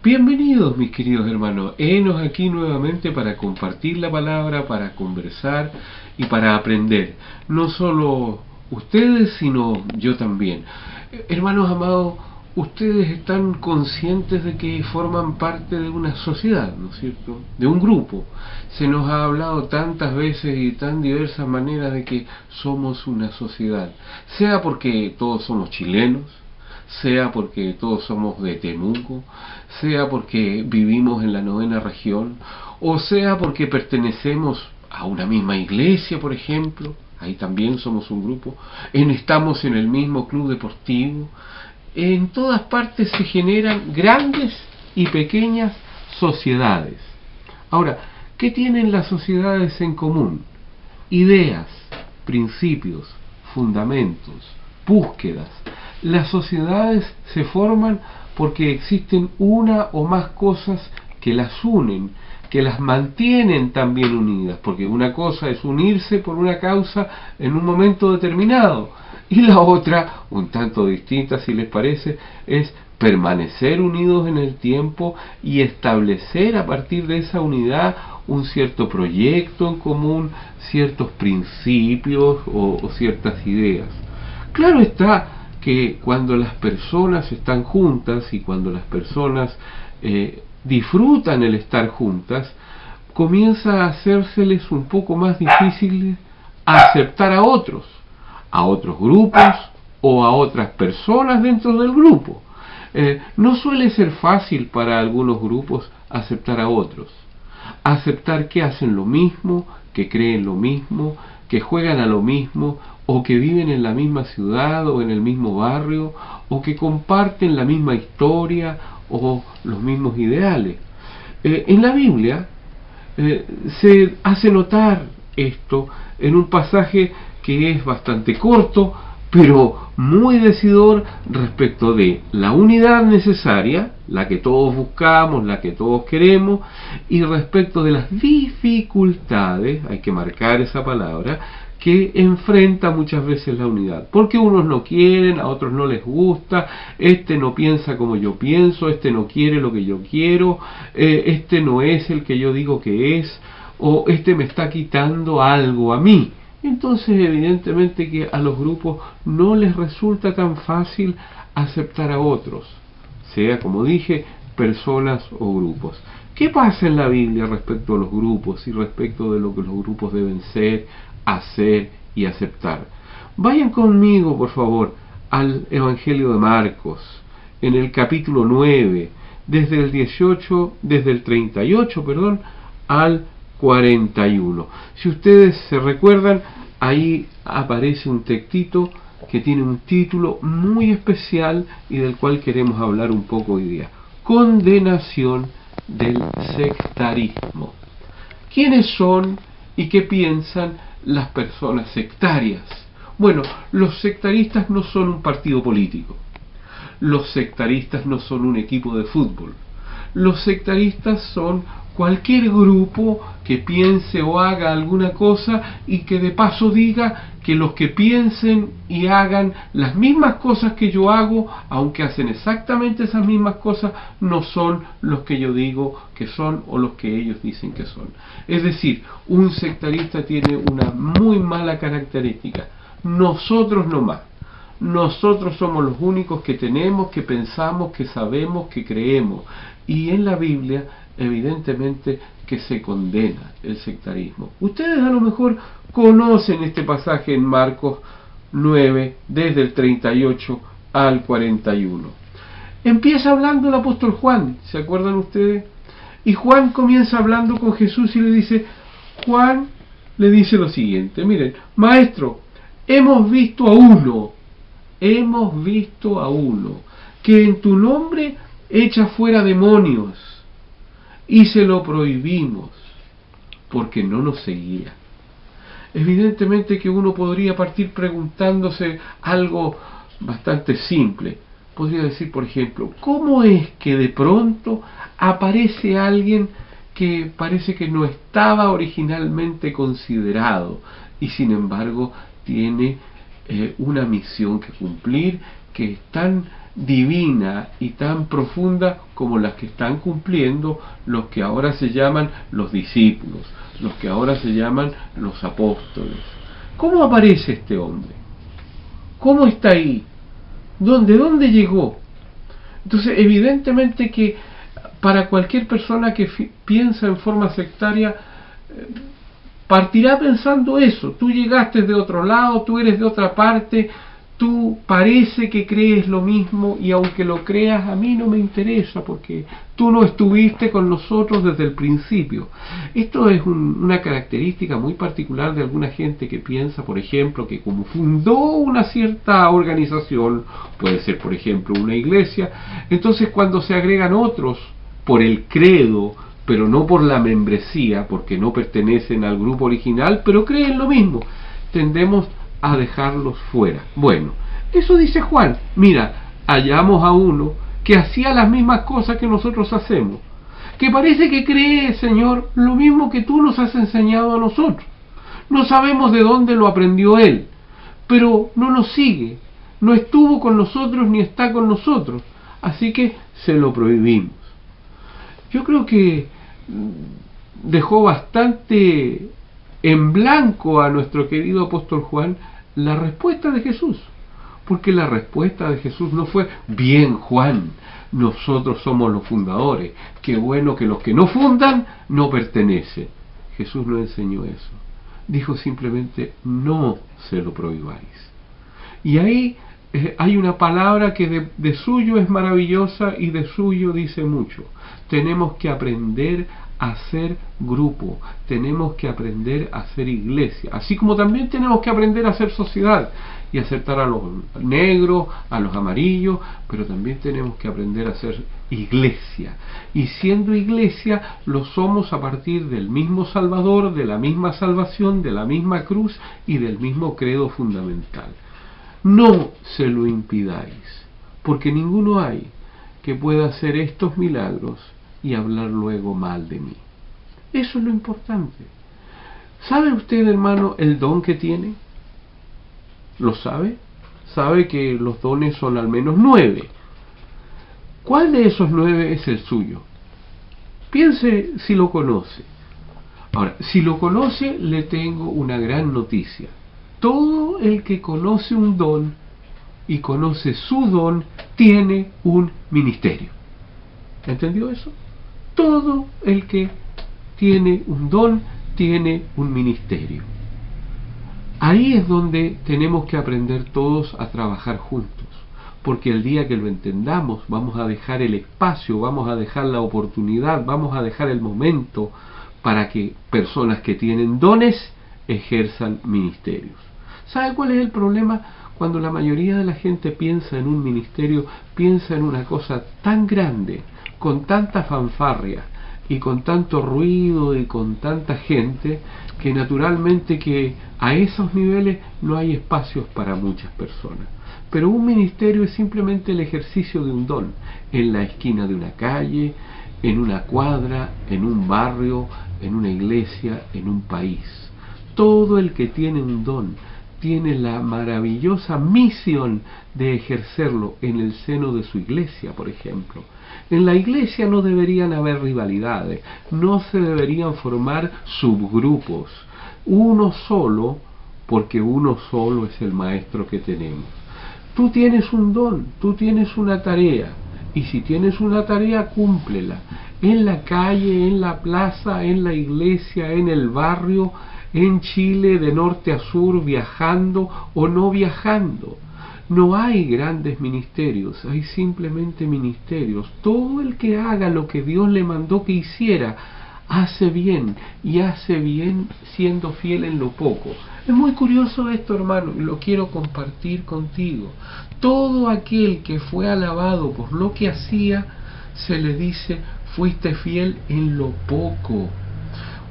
Bienvenidos mis queridos hermanos, henos aquí nuevamente para compartir la palabra, para conversar y para aprender. No solo ustedes, sino yo también. Hermanos amados, ustedes están conscientes de que forman parte de una sociedad, ¿no es cierto? De un grupo. Se nos ha hablado tantas veces y tan diversas maneras de que somos una sociedad. Sea porque todos somos chilenos, sea porque todos somos de Temuco, sea porque vivimos en la 9ª región, o sea porque pertenecemos a una misma iglesia, por ejemplo, ahí también somos un grupo, estamos en el mismo club deportivo. En todas partes se generan grandes y pequeñas sociedades. Ahora, ¿qué tienen las sociedades en común? Ideas, principios, fundamentos, búsquedas. Las sociedades se forman porque existen una o más cosas que las unen, que las mantienen también unidas, porque una cosa es unirse por una causa en un momento determinado, y la otra, un tanto distinta si les parece, es permanecer unidos en el tiempo y establecer a partir de esa unidad un cierto proyecto en común, ciertos principios o ciertas ideas. Claro está que cuando las personas están juntas y cuando las personas disfrutan el estar juntas, comienza a hacérseles un poco más difícil aceptar a otros grupos o a otras personas dentro del grupo. No suele ser fácil para algunos grupos aceptar a otros, aceptar que hacen lo mismo, que creen lo mismo, que juegan a lo mismo, o que viven en la misma ciudad o en el mismo barrio, o que comparten la misma historia o los mismos ideales. En la Biblia se hace notar esto en un pasaje que es bastante corto, pero muy decidor respecto de la unidad necesaria, la que todos buscamos, la que todos queremos, y respecto de las dificultades, hay que marcar esa palabra, que enfrenta muchas veces la unidad, porque unos no quieren, a otros no les gusta, este no piensa como yo pienso, este no quiere lo que yo quiero, este no es el que yo digo que es, o este me está quitando algo a mí. Entonces evidentemente que a los grupos no les resulta tan fácil aceptar a otros, sea como dije, personas o grupos. ¿Qué pasa en la Biblia respecto a los grupos y respecto de lo que los grupos deben ser, hacer y aceptar? Vayan conmigo, por favor, al Evangelio de Marcos, en el capítulo 9, desde el 38, al 41. Si ustedes se recuerdan, ahí aparece un textito que tiene un título muy especial y del cual queremos hablar un poco hoy día: condenación del sectarismo. ¿Quiénes son y qué piensan las personas sectarias? Bueno, los sectaristas no son un partido político. Los sectaristas no son un equipo de fútbol. Los sectaristas son cualquier grupo que piense o haga alguna cosa y que de paso diga que los que piensen y hagan las mismas cosas que yo hago, aunque hacen exactamente esas mismas cosas, no son los que yo digo que son o los que ellos dicen que son. Es decir, un sectarista tiene una muy mala característica: nosotros no más. Nosotros somos los únicos que tenemos, que pensamos, que sabemos, que creemos. Y en la Biblia, evidentemente, que se condena el sectarismo. Ustedes a lo mejor conocen este pasaje en Marcos 9, desde el 38 al 41. Empieza hablando el apóstol Juan, ¿se acuerdan ustedes? Y Juan comienza hablando con Jesús y le dice, Juan le dice lo siguiente: miren, maestro, hemos visto a uno que en tu nombre echa fuera demonios y se lo prohibimos porque no nos seguía. Evidentemente que uno podría partir preguntándose algo bastante simple. Podría decir, por ejemplo, ¿cómo es que de pronto aparece alguien que parece que no estaba originalmente considerado y sin embargo tiene una misión que cumplir, que es tan divina y tan profunda como las que están cumpliendo los que ahora se llaman los discípulos, los que ahora se llaman los apóstoles. ¿Cómo aparece este hombre? ¿Cómo está ahí? ¿De dónde llegó? Entonces, evidentemente que para cualquier persona que piensa en forma sectaria, partirá pensando eso. Tú llegaste de otro lado, tú eres de otra parte, tú parece que crees lo mismo, y aunque lo creas, a mí no me interesa porque tú no estuviste con nosotros desde el principio. Esto es una característica muy particular de alguna gente que piensa, por ejemplo, que como fundó una cierta organización, puede ser por ejemplo una iglesia, entonces cuando se agregan otros por el credo, pero no por la membresía, porque no pertenecen al grupo original, pero creen lo mismo, tendemos a dejarlos fuera. Bueno, eso dice Juan. Mira, hallamos a uno que hacía las mismas cosas que nosotros hacemos, que parece que cree, Señor, lo mismo que tú nos has enseñado a nosotros. No sabemos de dónde lo aprendió él, pero no nos sigue, no estuvo con nosotros ni está con nosotros, así que se lo prohibimos. Yo creo que dejó bastante en blanco a nuestro querido apóstol Juan la respuesta de Jesús, porque la respuesta de Jesús no fue: bien, Juan, nosotros somos los fundadores, qué bueno que los que no fundan no pertenecen. Jesús no enseñó eso, dijo simplemente: no se lo prohibáis. Y ahí hay una palabra que de suyo es maravillosa y de suyo dice mucho. Tenemos que aprender a ser grupo, tenemos que aprender a ser iglesia, así como también tenemos que aprender a ser sociedad y aceptar a los negros, a los amarillos, pero también tenemos que aprender a ser iglesia, y siendo iglesia lo somos a partir del mismo Salvador, de la misma salvación, de la misma cruz y del mismo credo fundamental. No se lo impidáis, porque ninguno hay que pueda hacer estos milagros y hablar luego mal de mí. Eso es lo importante. ¿Sabe usted, hermano, el don que tiene? ¿Lo sabe? Sabe que los dones son al menos 9. ¿Cuál de esos 9 es el suyo? Piense si lo conoce. Ahora, si lo conoce, le tengo una gran noticia. Todo el que conoce un don y conoce su don, tiene un ministerio. ¿Entendió eso? Todo el que tiene un don, tiene un ministerio. Ahí es donde tenemos que aprender todos a trabajar juntos, porque el día que lo entendamos, vamos a dejar el espacio, vamos a dejar la oportunidad, vamos a dejar el momento para que personas que tienen dones ejerzan ministerios. ¿Sabe cuál es el problema? Cuando la mayoría de la gente piensa en un ministerio, piensa en una cosa tan grande, con tanta fanfarria y con tanto ruido y con tanta gente, que naturalmente que a esos niveles no hay espacios para muchas personas. Pero un ministerio es simplemente el ejercicio de un don, en la esquina de una calle, en una cuadra, en un barrio, en una iglesia, en un país. Todo el que tiene un don tiene la maravillosa misión de ejercerlo en el seno de su iglesia, por ejemplo. En la iglesia no deberían haber rivalidades, no se deberían formar subgrupos. Uno solo, porque uno solo es el maestro que tenemos. Tú tienes un don, tú tienes una tarea, y si tienes una tarea, cúmplela. En la calle, en la plaza, en la iglesia, en el barrio, en Chile, de norte a sur, viajando o no viajando. No hay grandes ministerios, hay simplemente ministerios. Todo el que haga lo que Dios le mandó que hiciera, hace bien, y hace bien siendo fiel en lo poco. Es muy curioso esto, hermano, y lo quiero compartir contigo. Todo aquel que fue alabado por lo que hacía, se le dice: fuiste fiel en lo poco.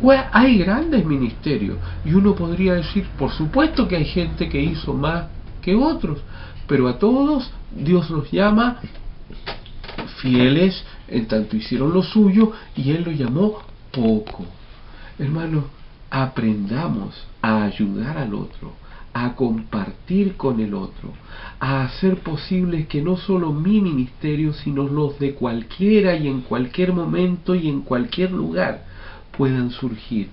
Bueno, hay grandes ministerios, y uno podría decir, por supuesto que hay gente que hizo más que otros, pero a todos Dios los llama fieles en tanto hicieron lo suyo, y Él lo llamó poco. Hermano, aprendamos a ayudar al otro, a compartir con el otro, a hacer posible que no solo mi ministerio, sino los de cualquiera y en cualquier momento y en cualquier lugar puedan surgir.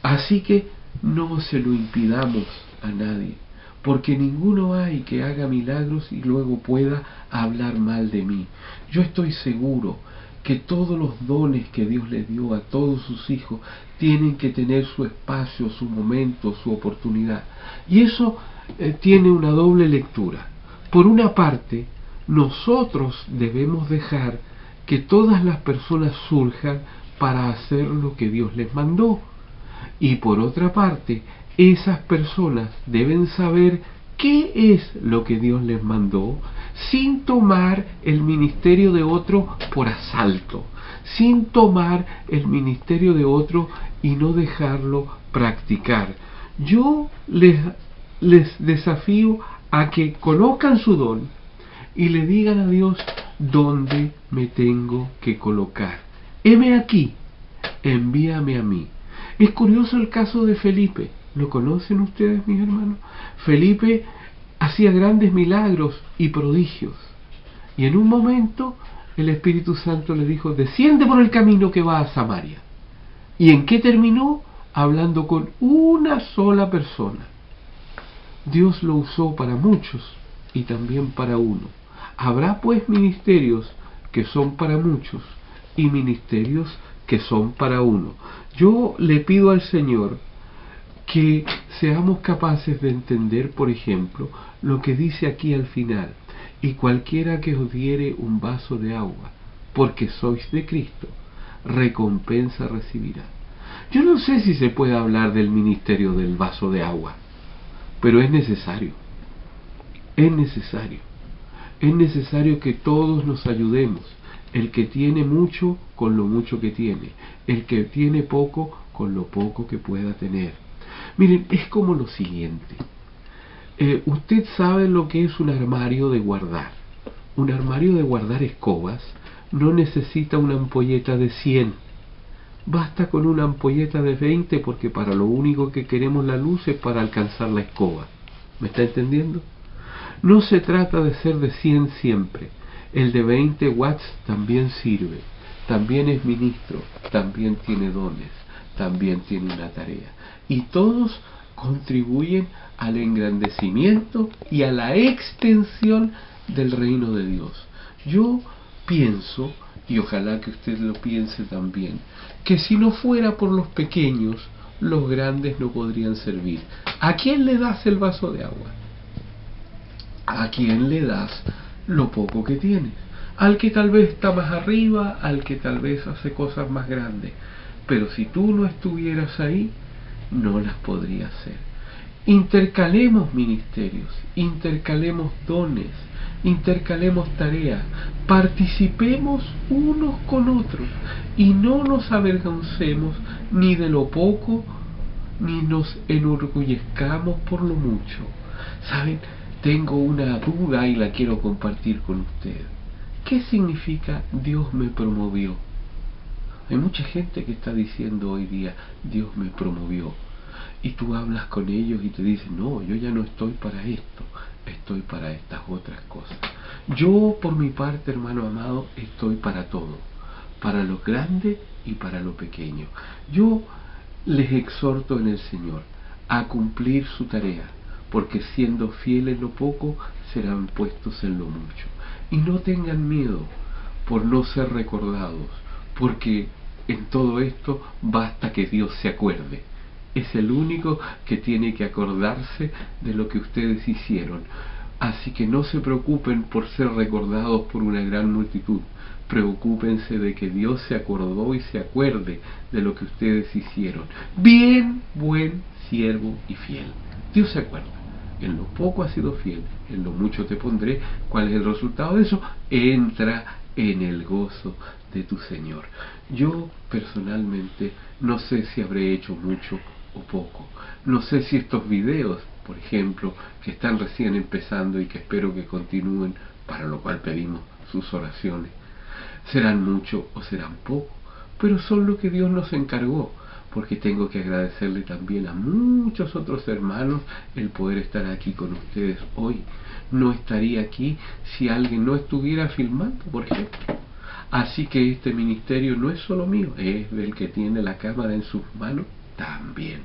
Así que no se lo impidamos a nadie, porque ninguno hay que haga milagros y luego pueda hablar mal de mí. Yo estoy seguro que todos los dones que Dios le dio a todos sus hijos tienen que tener su espacio, su momento, su oportunidad. Y eso tiene una doble lectura. Por una parte, nosotros debemos dejar que todas las personas surjan para hacer lo que Dios les mandó. Y por otra parte, esas personas deben saber qué es lo que Dios les mandó sin tomar el ministerio de otro por asalto, sin tomar el ministerio de otro y no dejarlo practicar. Yo les desafío a que conozcan su don y le digan a Dios dónde me tengo que colocar. Heme aquí, envíame a mí. Es curioso el caso de Felipe. ¿Lo conocen ustedes, mis hermanos? Felipe hacía grandes milagros y prodigios. Y en un momento el Espíritu Santo le dijo, desciende por el camino que va a Samaria. ¿Y en qué terminó? Hablando con una sola persona. Dios lo usó para muchos y también para uno. Habrá pues ministerios que son para muchos y ministerios que son para uno. Yo le pido al Señor que seamos capaces de entender, por ejemplo, lo que dice aquí al final: y cualquiera que os diere un vaso de agua, porque sois de Cristo, recompensa recibirá. Yo no sé si se puede hablar del ministerio del vaso de agua, pero es necesario. Es necesario. Es necesario que todos nos ayudemos. El que tiene mucho con lo mucho que tiene. El que tiene poco con lo poco que pueda tener. Miren, es como lo siguiente. Usted sabe lo que es un armario de guardar. Un armario de guardar escobas no necesita una ampolleta de 100. Basta con una ampolleta de 20 porque para lo único que queremos la luz es para alcanzar la escoba. ¿Me está entendiendo? No se trata de ser de 100 siempre. El de 20 watts también sirve. También es ministro. También tiene dones. También tiene una tarea. Y todos contribuyen al engrandecimiento y a la extensión del reino de Dios. Yo pienso, y ojalá que usted lo piense también, que si no fuera por los pequeños, los grandes no podrían servir. ¿A quién le das el vaso de agua? ¿A quién le das lo poco que tienes? Al que tal vez está más arriba, al que tal vez hace cosas más grandes. Pero si tú no estuvieras ahí, no las podría hacer. Intercalemos ministerios, intercalemos dones, intercalemos tareas, participemos unos con otros y no nos avergoncemos ni de lo poco, ni nos enorgullezcamos por lo mucho. ¿Saben? Tengo una duda y la quiero compartir con usted. ¿Qué significa Dios me promovió? Hay mucha gente que está diciendo hoy día, Dios me promovió. Y tú hablas con ellos y te dicen, no, yo ya no estoy para esto, estoy para estas otras cosas. Yo, por mi parte, hermano amado, estoy para todo, para lo grande y para lo pequeño. Yo les exhorto en el Señor a cumplir su tarea, porque siendo fieles en lo poco, serán puestos en lo mucho. Y no tengan miedo por no ser recordados, porque en todo esto basta que Dios se acuerde. Es el único que tiene que acordarse de lo que ustedes hicieron. Así que no se preocupen por ser recordados por una gran multitud. Preocúpense de que Dios se acordó y se acuerde de lo que ustedes hicieron. Bien, buen siervo y fiel. Dios se acuerda. En lo poco has sido fiel, en lo mucho te pondré. ¿Cuál es el resultado de eso? Entra en el gozo de tu Señor. Yo personalmente no sé si habré hecho mucho o poco. No sé si estos videos, por ejemplo, que están recién empezando y que espero que continúen, para lo cual pedimos sus oraciones, serán mucho o serán poco, pero son lo que Dios nos encargó. porque tengo que agradecerle también a muchos otros hermanos el poder estar aquí con ustedes hoy. No estaría aquí si alguien no estuviera filmando, por ejemplo. Así que este ministerio no es solo mío, es del que tiene la cámara en sus manos también.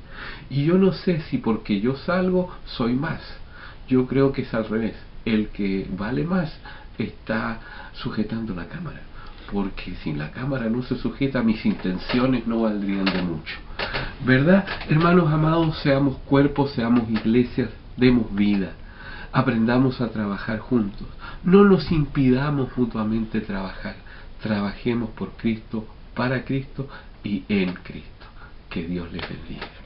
Y yo no sé si porque yo salgo soy más. Yo creo que es al revés. El que vale más está sujetando la cámara. Porque si la cámara no se sujeta, mis intenciones no valdrían de mucho. ¿Verdad? Hermanos amados, seamos cuerpos, seamos iglesias, demos vida. Aprendamos a trabajar juntos. No nos impidamos mutuamente trabajar. Trabajemos por Cristo, para Cristo y en Cristo. Que Dios les bendiga.